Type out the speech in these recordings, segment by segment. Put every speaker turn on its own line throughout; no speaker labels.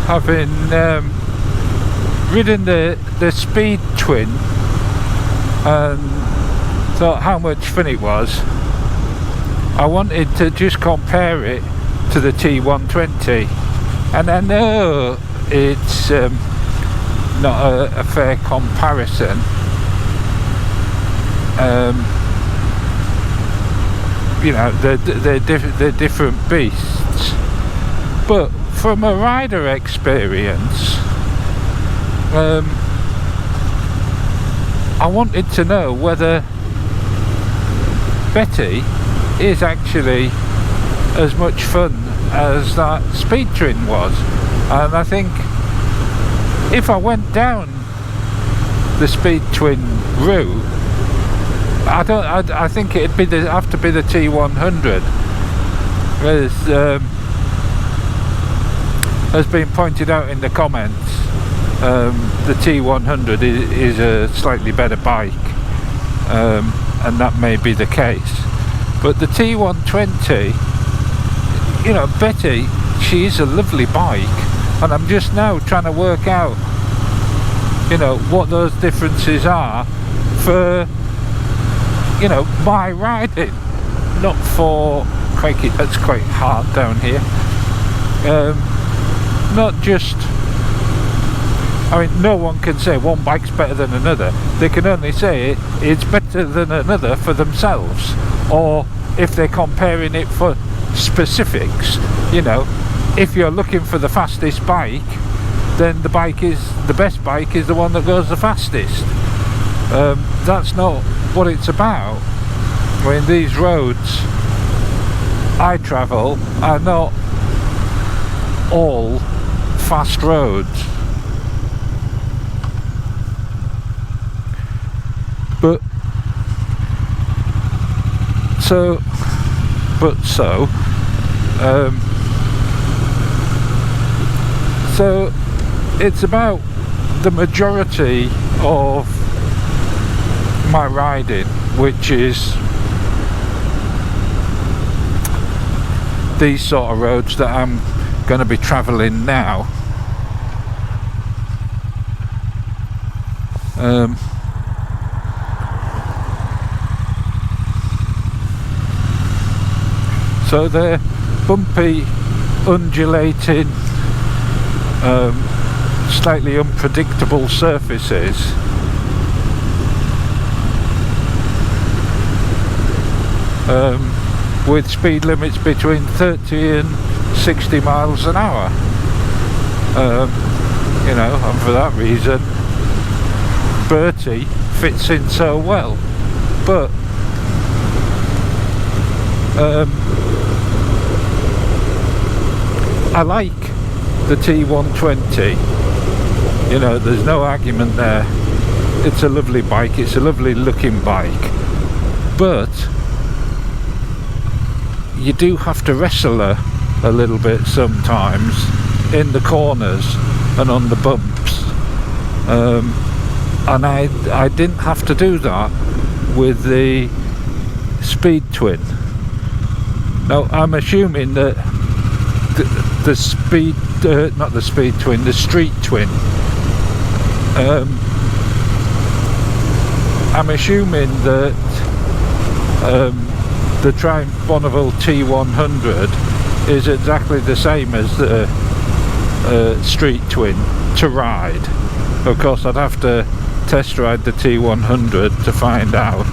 having ridden the Speed Twin and thought how much fun it was, I wanted to just compare it to the T120, and I know it's not a fair comparison. You know, they're different beasts, but from a rider experience, I wanted to know whether Betty is actually as much fun as that Speed Twin was. And I think if I went down the Speed Twin route, I think it'd have to be the T100. As been pointed out in the comments, the T100 is a slightly better bike, and that may be the case. But the T120, you know, Betty, she is a lovely bike, and I'm just now trying to work out, you know, what those differences are for, you know, my riding, not for, crikey, that's quite hard down here, not just, I mean, no one can say one bike's better than another. They can only say it's better than another for themselves, or if they're comparing it for specifics. You know, if you're looking for the fastest bike, then the best bike is the one that goes the fastest. That's not what it's about. I mean, these roads I travel are not all fast roads, but so it's about the majority of my riding, which is these sort of roads that I'm going to be travelling now. So they're bumpy, undulating, slightly unpredictable surfaces. With speed limits between 30 and 60 miles an hour. You know, and for that reason Bertie fits in so well. But I like the T120, you know, there's no argument there. It's a lovely bike, it's a lovely looking bike, but you do have to wrestle her a little bit sometimes in the corners and on the bumps, and I didn't have to do that with the Speed Twin. Now I'm assuming that the Speed, not the Speed Twin, the Street Twin, I'm assuming that the Triumph Bonneville T100 is exactly the same as the Street Twin to ride. Of course I'd have to test ride the T100 to find out.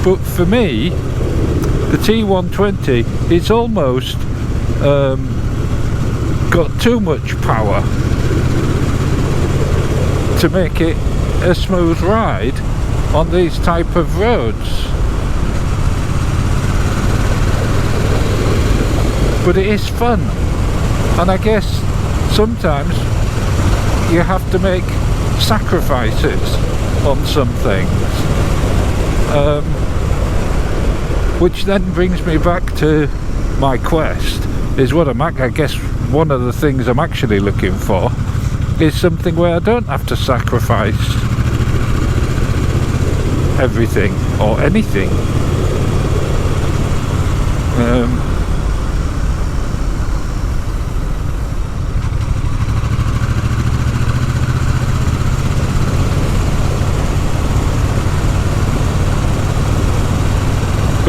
But for me, the T120, it's almost got too much power to make it a smooth ride on these type of roads. But it is fun, and I guess sometimes you have to make sacrifices on some things, which then brings me back to my quest. Is what I guess one of the things I'm actually looking for is something where I don't have to sacrifice everything or anything.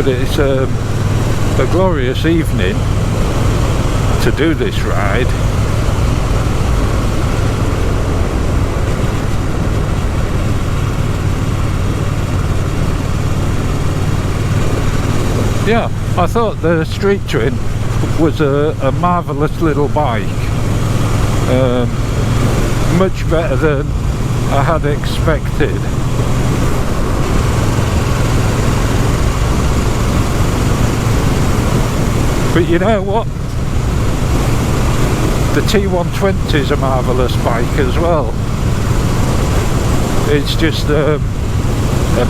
but it's a glorious evening to do this ride. Yeah, I thought the Street Twin was a marvellous little bike, much better than I had expected. But you know what? The T120 is a marvellous bike as well. It's just a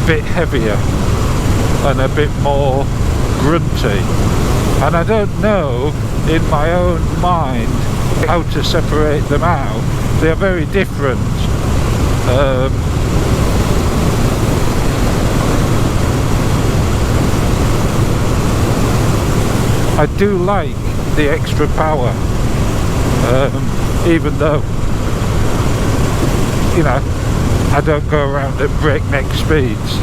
bit heavier and a bit more grunty, and I don't know in my own mind how to separate them out. They're very different. I do like the extra power, even though, you know, I don't go around at breakneck speeds.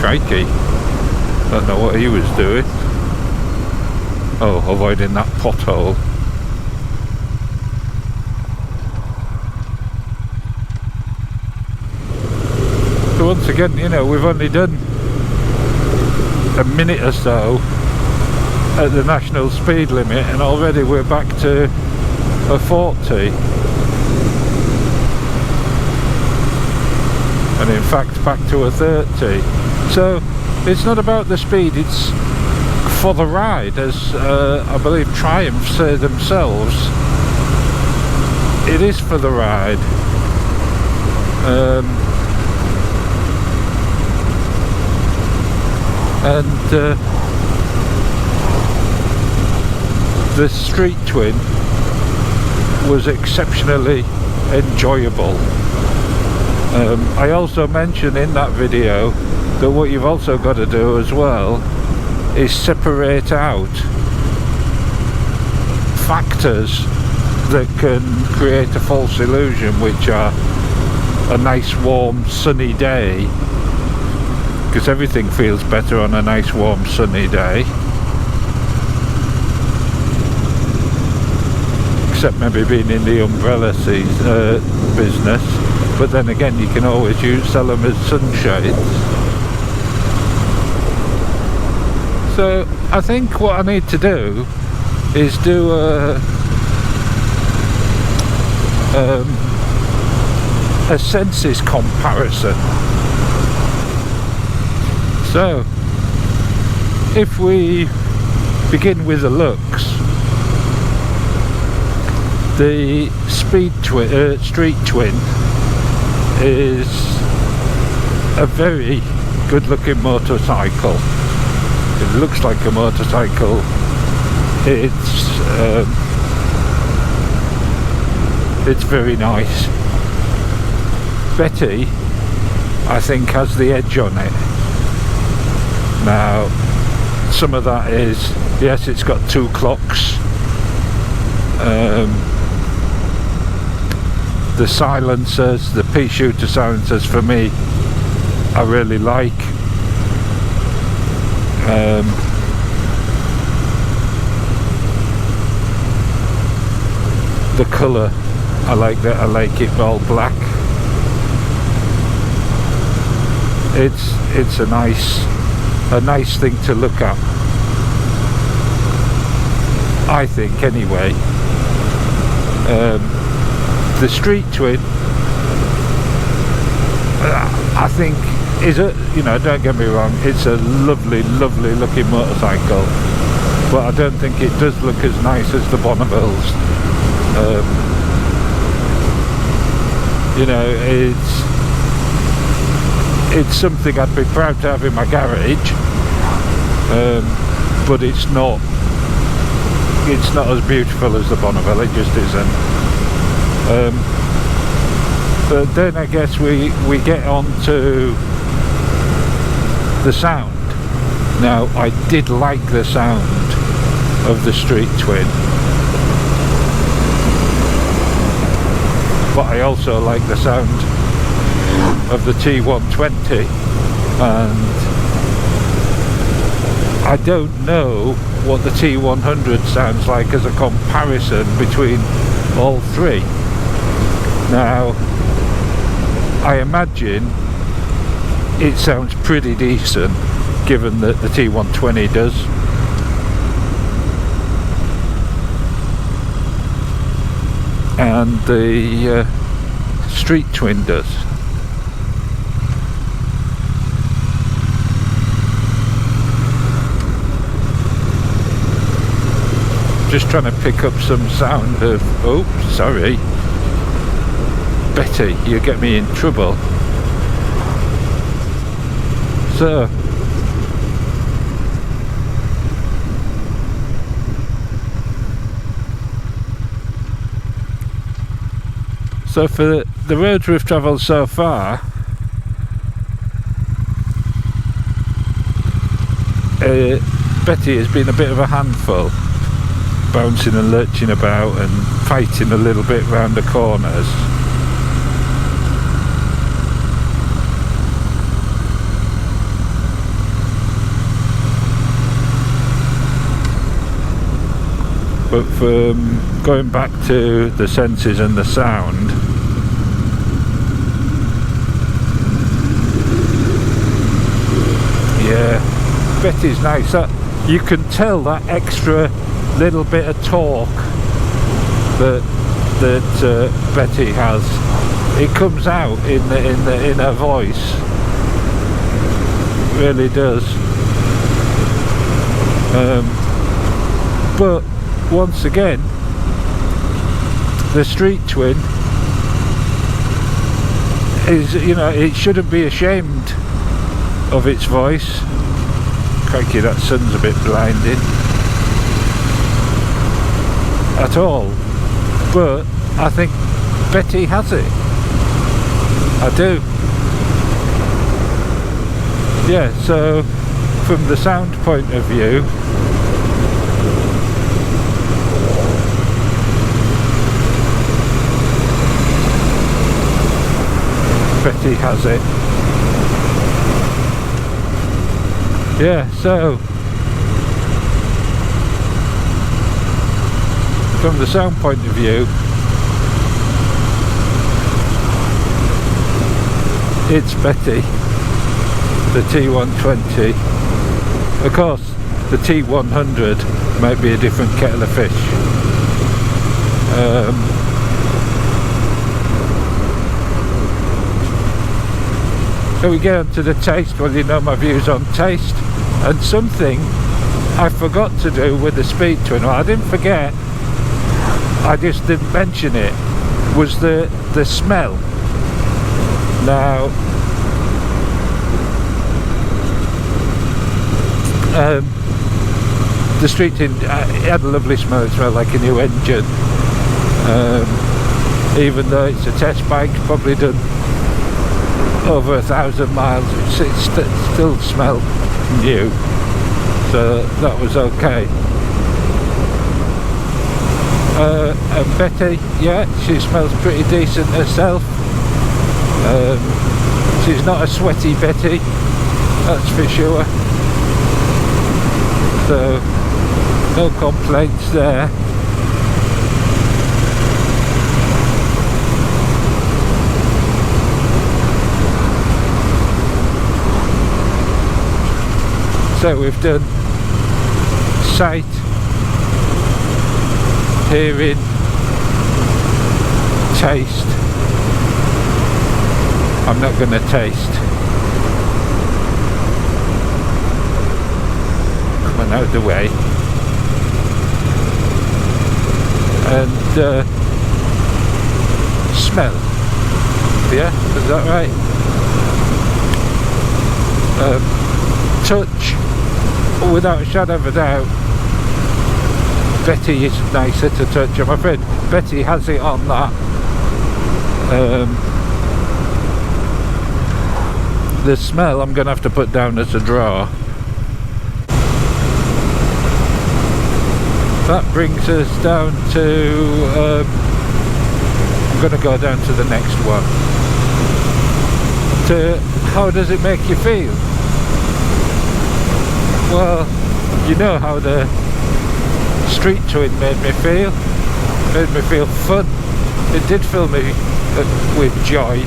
Crikey, don't know what he was doing. Oh, avoiding that pothole. So once again, you know, we've only done a minute or so at the national speed limit, and already we're back to a 40. And in fact back to a 30. So it's not about the speed, it's for the ride, as I believe Triumph say themselves. It is for the ride. The Street Twin was exceptionally enjoyable. I also mentioned in that video that what you've also got to do as well is separate out factors that can create a false illusion, which are a nice warm sunny day, because everything feels better on a nice warm sunny day, except maybe being in the umbrella business. But then again, you can always sell them as sunshades. So I think what I need to do is do a senses comparison. So if we begin with the looks, the Street Twin is a very good looking motorcycle. It looks like a motorcycle. It's very nice. Betty, I think, has the edge on it. Now, some of that is, yes, it's got 2 clocks. The silencers, the pea-shooter silencers, for me, I really like. The colour, I like that. I like it all black. It's a nice thing to look at, I think, anyway. The Street Twin, I think, is a, you know, don't get me wrong, it's a lovely looking motorcycle, but I don't think it does look as nice as the Bonnevilles. You know, it's something I'd be proud to have in my garage, but it's not as beautiful as the Bonneville. It just isn't. But then I guess we get on to the sound. Now, I did like the sound of the Street Twin, but I also like the sound of the T120. and I don't know what the T100 sounds like as a comparison between all three. Now, I imagine it sounds pretty decent given that the T120 does. And the Street Twin does. Just trying to pick up some sound of, oh, sorry, Betty, you get me in trouble. So for the roads we've travelled so far, Betty has been a bit of a handful, bouncing and lurching about and fighting a little bit round the corners. But from going back to the senses and the sound, yeah, Betty's nice. You can tell that extra little bit of torque that Betty has. It comes out in her voice. It really does. But once again, the Street Twin is, you know, it shouldn't be ashamed of its voice. Crikey, that sun's a bit blinding. At all, but I think Betty has it. I do. Yeah, so from the sound point of view, Betty has it. Yeah, so from the sound point of view, it's Betty, the T120. Of course, the T100 might be a different kettle of fish. So we get on to the taste. Well, you know my views on taste, and something I forgot to do with the Speed Twin. Well, I didn't forget, I just didn't mention it, was the smell. Now, the Street Twin had a lovely smell. It smelled like a new engine. Even though it's a test bike, probably done over 1,000 miles, it still smelled new, so that was okay. And Betty, yeah, she smells pretty decent herself. She's not a sweaty Betty, that's for sure, so no complaints there. So we've done sight, hearing, taste. I'm not going to taste. Come on out of the way. And smell. Yeah, is that right? Touch. Without a shadow of a doubt, Betty is nicer to touch. I'm afraid Betty has it on that. The smell I'm going to have to put down as a draw. That brings us down to, I'm going to go down to the next one. to how does it make you feel? Well, you know how the Street Twin made me feel. Made me feel fun. It did fill me with joy.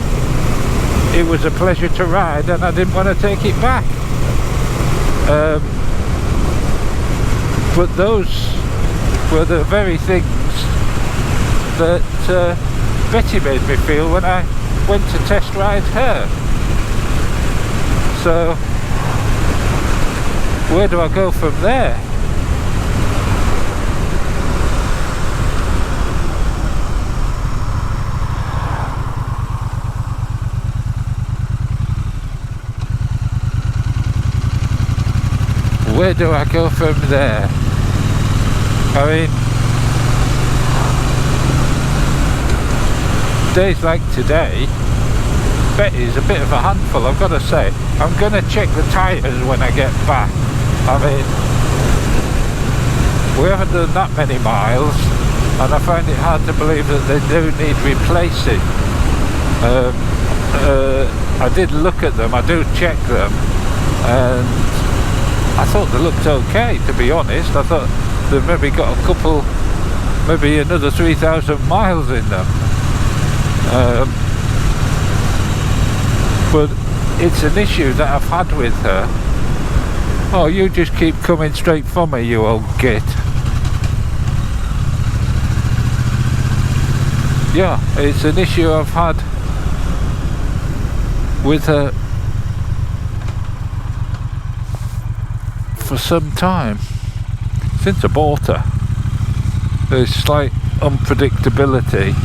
It was a pleasure to ride, and I didn't want to take it back. But those were the very things that Betty made me feel when I went to test ride her. So where do I go from there? Where do I go from there? I mean, days like today, Betty's a bit of a handful, I've got to say. I'm going to check the tyres when I get back. I mean, we haven't done that many miles, and I find it hard to believe that they do need replacing. I did look at them, I do check them, and I thought they looked okay, to be honest. I thought they've maybe got a couple, maybe another 3,000 miles in them. But it's an issue that I've had with her. Oh, you just keep coming straight for me, you old git. Yeah, it's an issue I've had with her for some time, since I bought her. There's slight unpredictability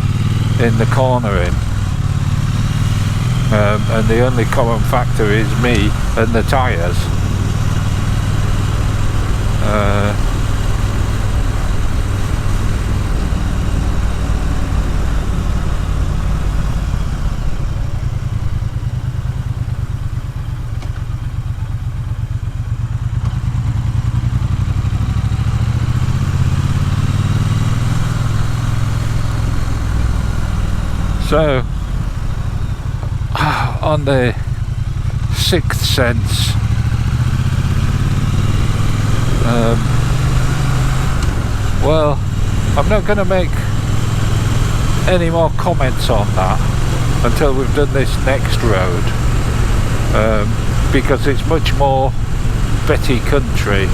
in the cornering, and the only common factor is me and the tyres. So, on the sixth sense, well, I'm not going to make any more comments on that until we've done this next road, because it's much more Betty country,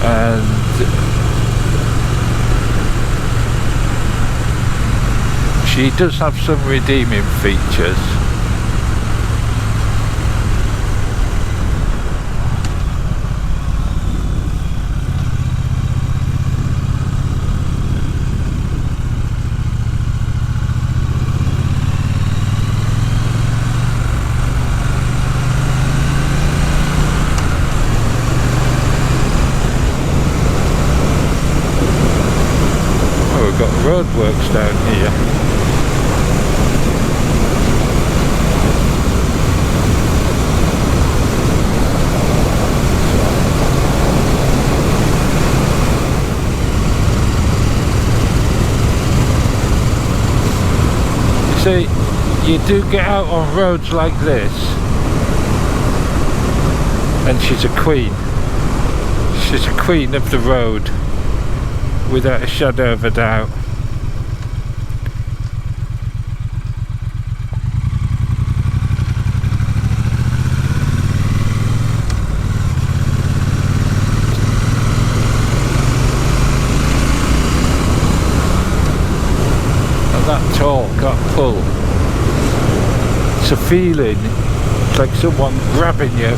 and she does have some redeeming features. Oh, we've got roadworks down here. See, you do get out on roads like this, and she's a queen. She's a queen of the road, without a shadow of a doubt. That torque, that pull, it's a feeling, it's like someone grabbing you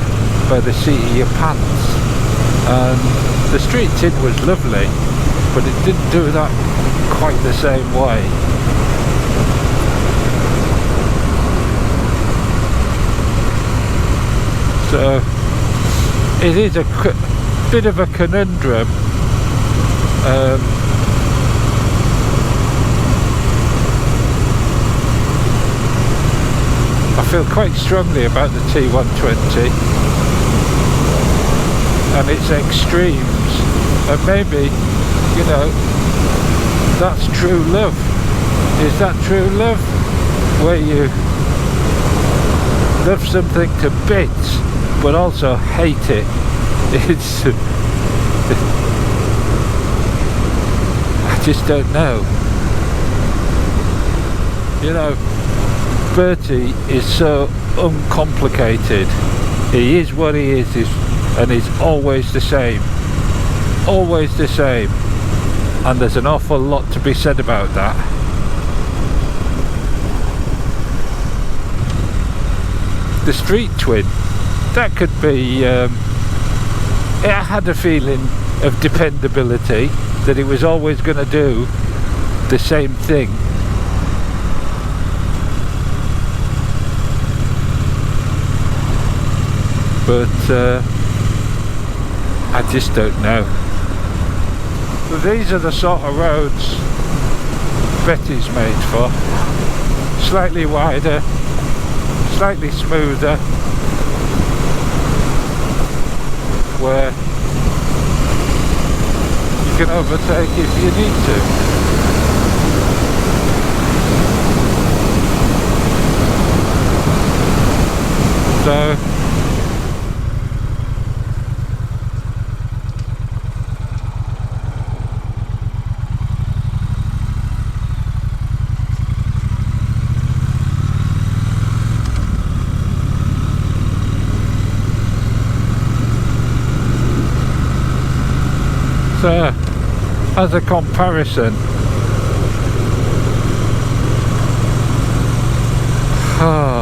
by the seat of your pants. And the Street Twin was lovely, but it didn't do that quite the same way. So it is a bit of a conundrum. I feel quite strongly about the T120 and its extremes, and maybe, you know, that's true love. Is that true love? Where you love something to bits, but also hate it. It's I just don't know. You know, Bertie is so uncomplicated. He is what he is, and he's always the same. Always the same. And there's an awful lot to be said about that. The street twin, that could be, it had a feeling of dependability, that it was always going to do the same thing. But I just don't know. So these are the sort of roads Betty's made for. Slightly wider, slightly smoother, where you can overtake if you need to. So as a comparison,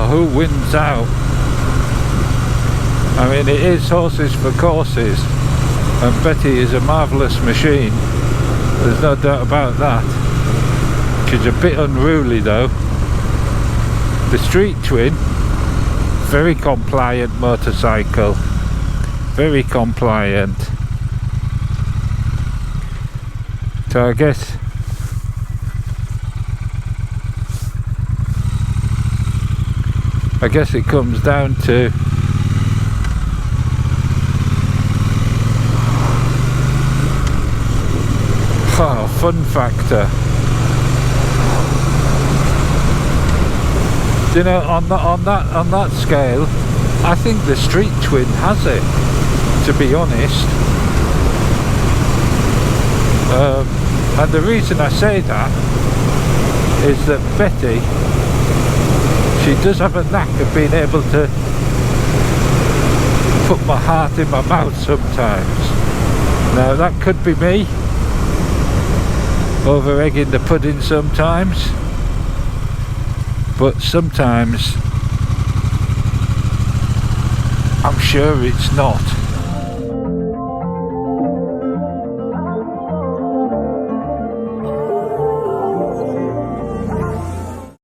who wins out? I mean, it is horses for courses, and Betty is a marvellous machine, there's no doubt about that. She's a bit unruly though. The street twin, very compliant motorcycle, very compliant. So I guess it comes down to fun factor. You know, on that scale, I think the street twin has it, to be honest. And the reason I say that is that Betty, she does have a knack of being able to put my heart in my mouth sometimes. Now that could be me over egging the pudding sometimes, but sometimes I'm sure it's not.